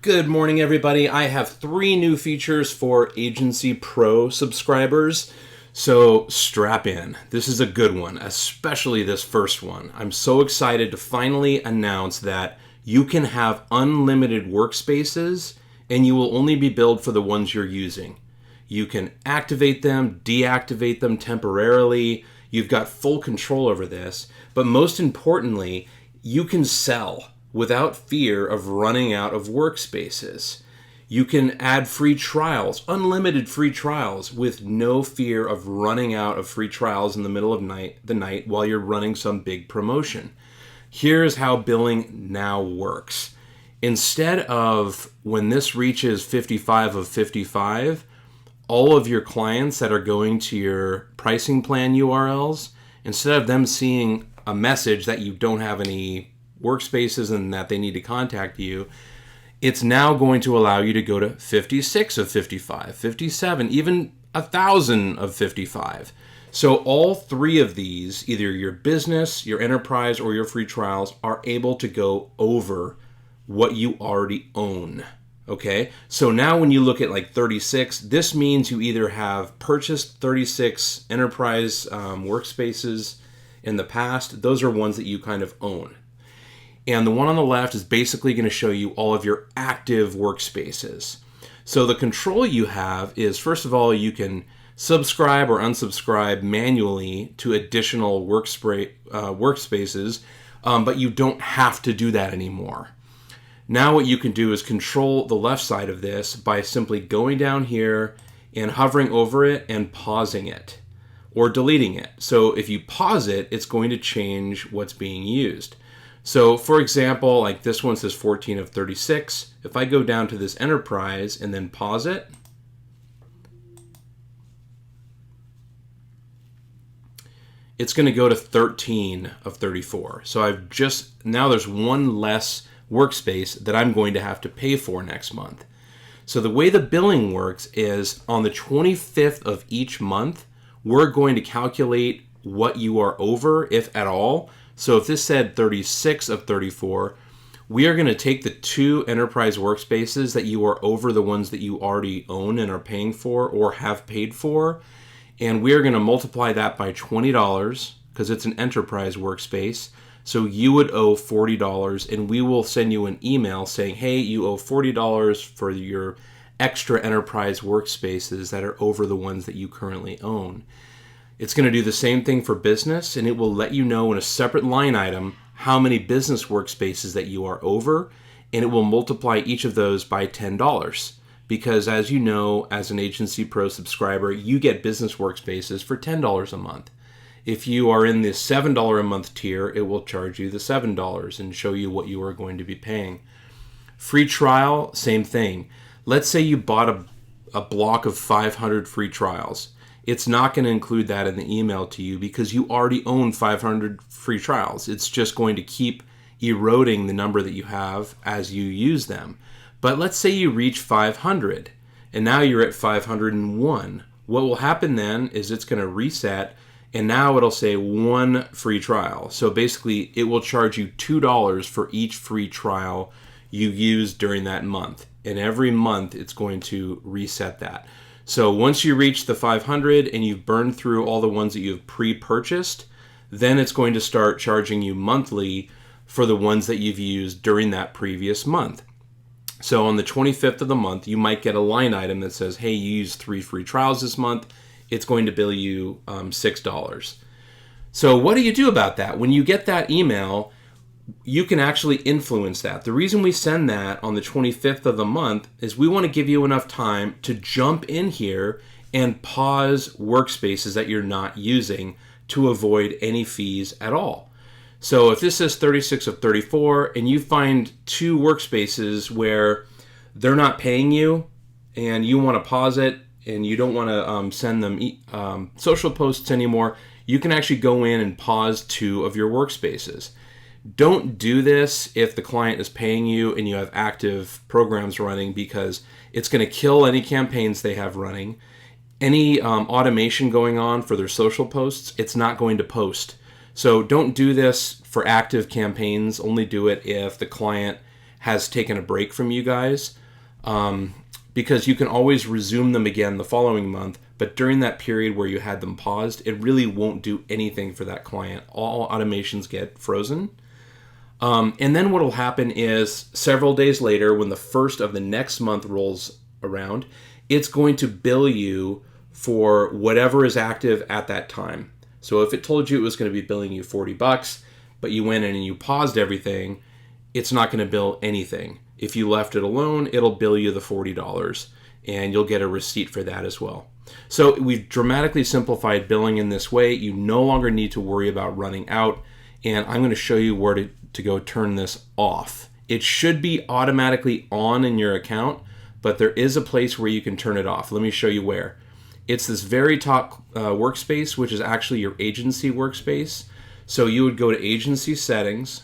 Good morning, everybody. I have 3 new features for Agencypro subscribers, so strap in. This is a good one, especially this first one. I'm so excited to finally announce that you can have unlimited workspaces and you will only be billed for the ones you're using. You can activate them, deactivate them temporarily. You've got full control over this, but most importantly, you can sell without fear of running out of workspaces. You can add free trials, unlimited free trials, with no fear of running out of free trials in the middle of the night while you're running some big promotion. Here's how billing now works. Instead of when this reaches 55 of 55, all of your clients that are going to your pricing plan URLs, instead of them seeing a message that you don't have any workspaces and that they need to contact you, it's now going to allow you to go to 56 of 55, 57, even 1,000 of 55. So all 3 of these, either your business, your enterprise, or your free trials, are able to go over what you already own. Okay, so now when you look at like 36, this means you either have purchased 36 enterprise workspaces in the past. Those are ones that you kind of own. And the one on the left is basically going to show you all of your active workspaces. So the control you have is, first of all, you can subscribe or unsubscribe manually to additional workspaces, but you don't have to do that anymore. Now what you can do is control the left side of this by simply going down here and hovering over it and pausing it or deleting it. So if you pause it, it's going to change what's being used. So for example, like this one says 14 of 36. If I go down to this enterprise and then pause it, it's going to go to 13 of 34. So now there's one less workspace that I'm going to have to pay for next month. So the way the billing works is on the 25th of each month, we're going to calculate what you are over, if at all. So if this said 36 of 34, we are going to take the 2 enterprise workspaces that you are over the ones that you already own and are paying for or have paid for, and we are going to multiply that by $20 because it's an enterprise workspace. So you would owe $40, and we will send you an email saying, hey, you owe $40 for your extra enterprise workspaces that are over the ones that you currently own. It's going to do the same thing for business, and it will let you know in a separate line item how many business workspaces that you are over, and it will multiply each of those by $10. Because as you know, as an Agencypro subscriber, you get business workspaces for $10 a month. If you are in the $7 a month tier, it will charge you the $7 and show you what you are going to be paying. Free trial, same thing. Let's say you bought a block of 500 free trials. It's not going to include that in the email to you because you already own 500 free trials. It's just going to keep eroding the number that you have as you use them. But let's say you reach 500 and now you're at 501. What will happen then is it's going to reset, and now it'll say 1 free trial. So basically it will charge you $2 for each free trial you use during that month. And every month it's going to reset that. So once you reach the 500 and you've burned through all the ones that you've pre-purchased, then it's going to start charging you monthly for the ones that you've used during that previous month. So on the 25th of the month, you might get a line item that says, hey, you used 3 free trials this month. It's going to bill you $6. So what do you do about that? When you get that email, you can actually influence that. The reason we send that on the 25th of the month is we want to give you enough time to jump in here and pause workspaces that you're not using to avoid any fees at all. So if this says 36 of 34 and you find 2 workspaces where they're not paying you and you want to pause it and you don't want to send them social posts anymore, you can actually go in and pause 2 of your workspaces. Don't do this if the client is paying you and you have active programs running, because it's going to kill any campaigns they have running. Any automation going on for their social posts, it's not going to post. So don't do this for active campaigns. Only do it if the client has taken a break from you guys, because you can always resume them again the following month. But during that period where you had them paused, it really won't do anything for that client. All automations get frozen. And then what will happen is several days later, when the first of the next month rolls around, it's going to bill you for whatever is active at that time. So if it told you it was going to be billing you $40, but you went in and you paused everything, it's not going to bill anything. If you left it alone, it'll bill you the $40, and you'll get a receipt for that as well. So we've dramatically simplified billing in this way. You no longer need to worry about running out, and I'm going to show you where to go turn this off. It should be automatically on in your account, but there is a place where you can turn it off. Let me show you where. It's this very top workspace, which is actually your agency workspace. So you would go to agency settings.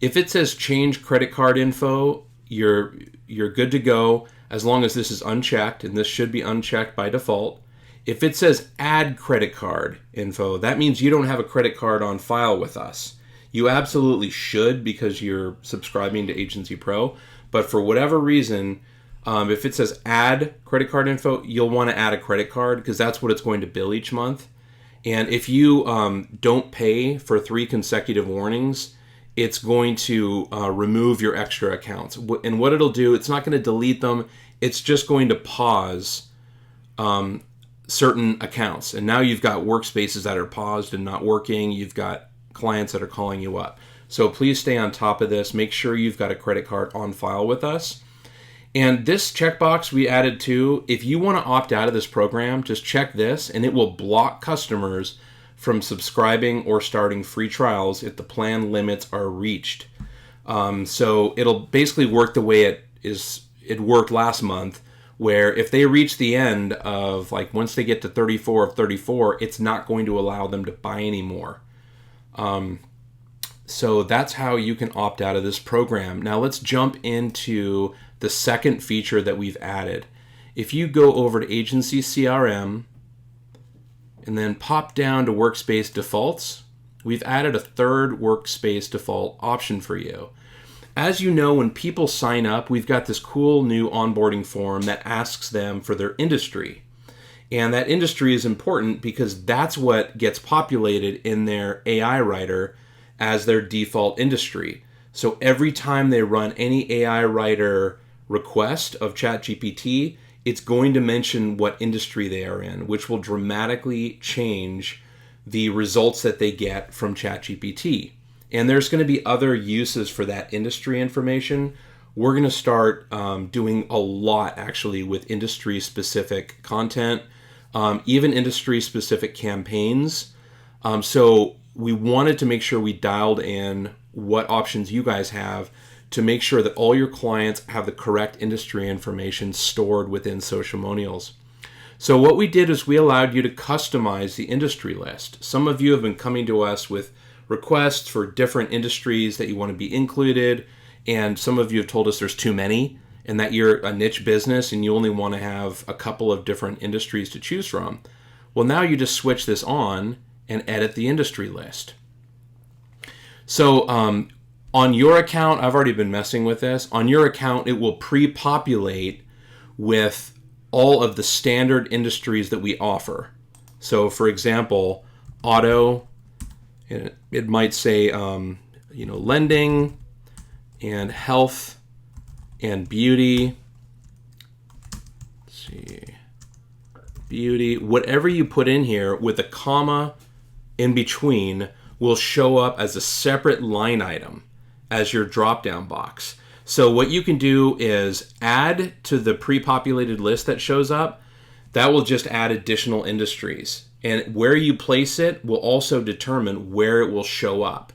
If it says change credit card info, you're good to go as long as this is unchecked, and this should be unchecked by default. If it says add credit card info, that means you don't have a credit card on file with us. You absolutely should, because you're subscribing to Agencypro, but for whatever reason, if it says add credit card info, you'll want to add a credit card because that's what it's going to bill each month. And if you don't pay for 3 consecutive warnings, it's going to remove your extra accounts. And what it'll do, it's not going to delete them. It's just going to pause certain accounts. And now you've got workspaces that are paused and not working. You've got clients that are calling you up. So please stay on top of this. Make sure you've got a credit card on file with us. And this checkbox we added too, if you want to opt out of this program, just check this and it will block customers from subscribing or starting free trials if the plan limits are reached. So it'll basically work the way it worked last month, where if they reach the end of, like, once they get to 34 of 34, it's not going to allow them to buy anymore. So that's how you can opt out of this program. Now let's jump into the second feature that we've added. If you go over to Agency CRM and then pop down to Workspace Defaults, we've added a third Workspace Default option for you. As you know, when people sign up, we've got this cool new onboarding form that asks them for their industry. And that industry is important because that's what gets populated in their AI writer as their default industry. So every time they run any AI writer request of ChatGPT, it's going to mention what industry they are in, which will dramatically change the results that they get from ChatGPT. And there's going to be other uses for that industry information. We're going to start doing a lot, actually, with industry-specific content, even industry-specific campaigns. So we wanted to make sure we dialed in what options you guys have to make sure that all your clients have the correct industry information stored within Socialmonials. So what we did is we allowed you to customize the industry list. Some of you have been coming to us with requests for different industries that you want to be included, and some of you have told us there's too many and that you're a niche business and you only want to have a couple of different industries to choose from. Well, now you just switch this on and edit the industry list. So on your account, I've already been messing with this. On your account, it will pre-populate with all of the standard industries that we offer. So for example, auto, it might say lending and health and beauty. Let's see, beauty, whatever you put in here with a comma in between will show up as a separate line item as your drop-down box. So what you can do is add to the pre-populated list that shows up. That will just add additional industries. And where you place it will also determine where it will show up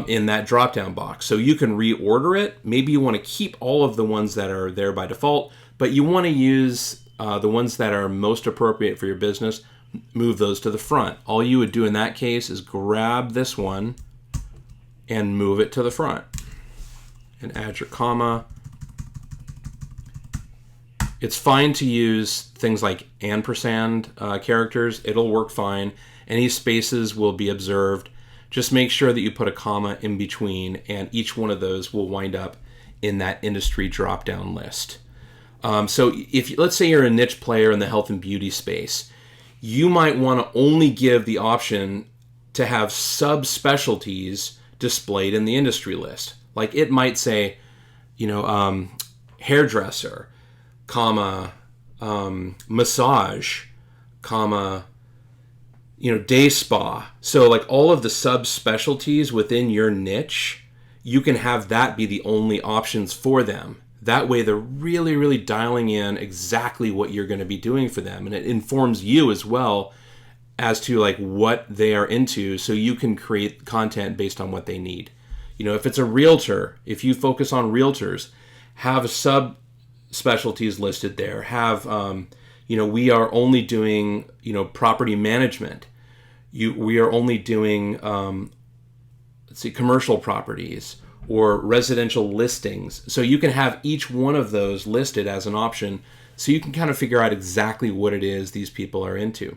in that drop-down box. So you can reorder it. Maybe you want to keep all of the ones that are there by default, but you want to use the ones that are most appropriate for your business. Move those to the front. All you would do in that case is grab this one and move it to the front and add your comma. It's fine to use things like ampersand characters. It'll work fine. Any spaces will be observed. Just make sure that you put a comma in between, and each one of those will wind up in that industry drop-down list. So if let's say you're a niche player in the health and beauty space, you might want to only give the option to have subspecialties displayed in the industry list. Like it might say, hairdresser, comma, massage, comma, day spa. So like all of the subspecialties within your niche, you can have that be the only options for them. That way they're really, really dialing in exactly what you're going to be doing for them. And it informs you as well as to like what they are into, so you can create content based on what they need. If it's a realtor, if you focus on realtors, have subspecialties listed there. Have, we are only doing, property management. We are only doing, commercial properties or residential listings. So you can have each one of those listed as an option, so you can kind of figure out exactly what it is these people are into.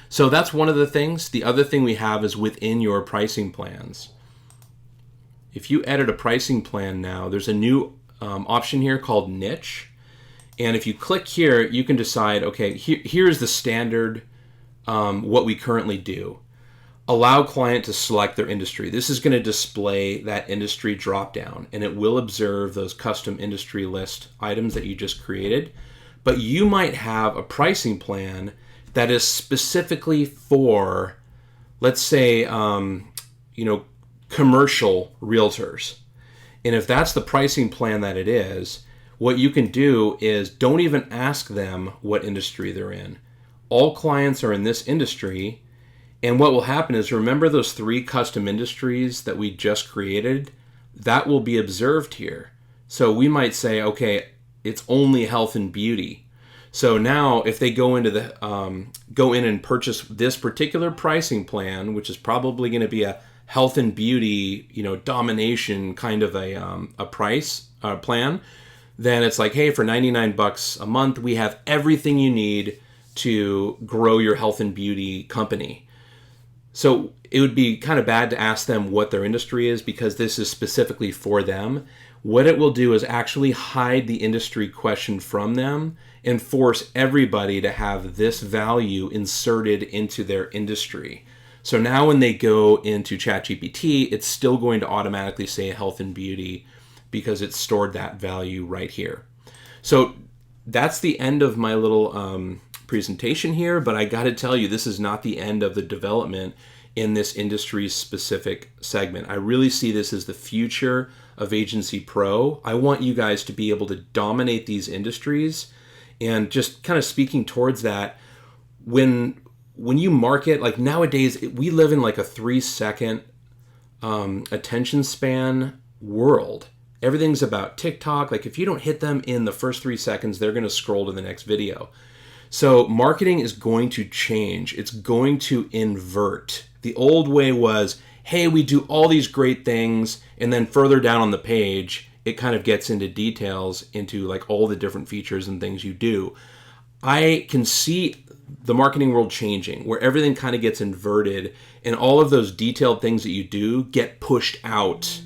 So that's one of the things. The other thing we have is within your pricing plans. If you edit a pricing plan now, there's a new option here called niche. And if you click here, you can decide, okay, here's the standard, what we currently do. Allow client to select their industry. This is going to display that industry dropdown, and it will observe those custom industry list items that you just created. But you might have a pricing plan that is specifically for, let's say, commercial realtors. And if that's the pricing plan that it is, what you can do is don't even ask them what industry they're in. All clients are in this industry. And what will happen is, remember those 3 custom industries that we just created? That will be observed here. So we might say, okay, it's only health and beauty. So now if they go in and purchase this particular pricing plan, which is probably going to be a health and beauty, domination kind of a price plan, then it's like, hey, for $99 a month, we have everything you need to grow your health and beauty company. So it would be kind of bad to ask them what their industry is, because this is specifically for them. What it will do is actually hide the industry question from them and force everybody to have this value inserted into their industry. So now when they go into ChatGPT, it's still going to automatically say health and beauty because it's stored that value right here. So that's the end of my little presentation here, but I got to tell you, this is not the end of the development in this industry specific segment. I really see this as the future of Agencypro. I want you guys to be able to dominate these industries, and just kind of speaking towards that, when you market, like nowadays, we live in like a 3-second attention span world. Everything's about TikTok. Like if you don't hit them in the first 3 seconds, they're going to scroll to the next video. So marketing is going to change. It's going to invert. The old way was, hey, we do all these great things, and then further down on the page, it kind of gets into details into like all the different features and things you do. I can see the marketing world changing, where everything kind of gets inverted, and all of those detailed things that you do get pushed out.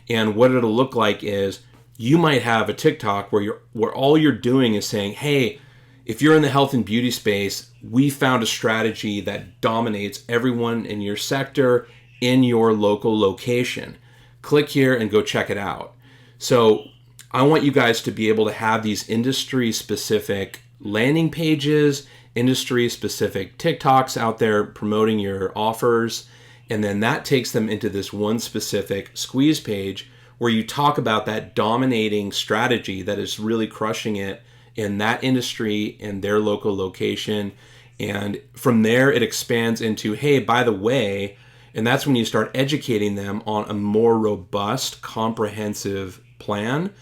And what it'll look like is, you might have a TikTok where all you're doing is saying, hey, if you're in the health and beauty space, we found a strategy that dominates everyone in your sector in your local location. Click here and go check it out. So I want you guys to be able to have these industry-specific landing pages, industry-specific TikToks out there promoting your offers, and then that takes them into this one specific squeeze page where you talk about that dominating strategy that is really crushing it in that industry and their local location. And from there, it expands into, hey, by the way, and that's when you start educating them on a more robust, comprehensive plan.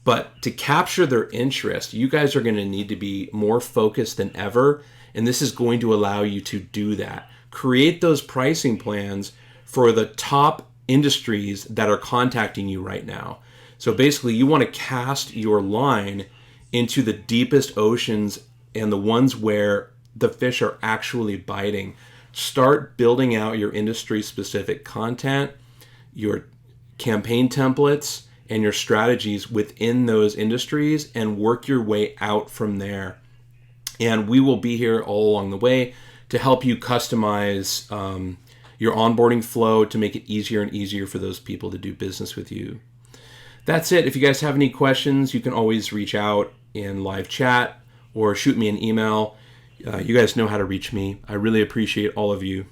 But to capture their interest, you guys are going to need to be more focused than ever. And this is going to allow you to do that. Create those pricing plans for the top industries that are contacting you right now. So basically, you want to cast your line into the deepest oceans and the ones where the fish are actually biting. Start building out your industry-specific content, your campaign templates, and your strategies within those industries, and work your way out from there. And we will be here all along the way to help you customize your onboarding flow to make it easier and easier for those people to do business with you. That's it. If you guys have any questions, you can always reach out in live chat or shoot me an email. You guys know how to reach me. I really appreciate all of you.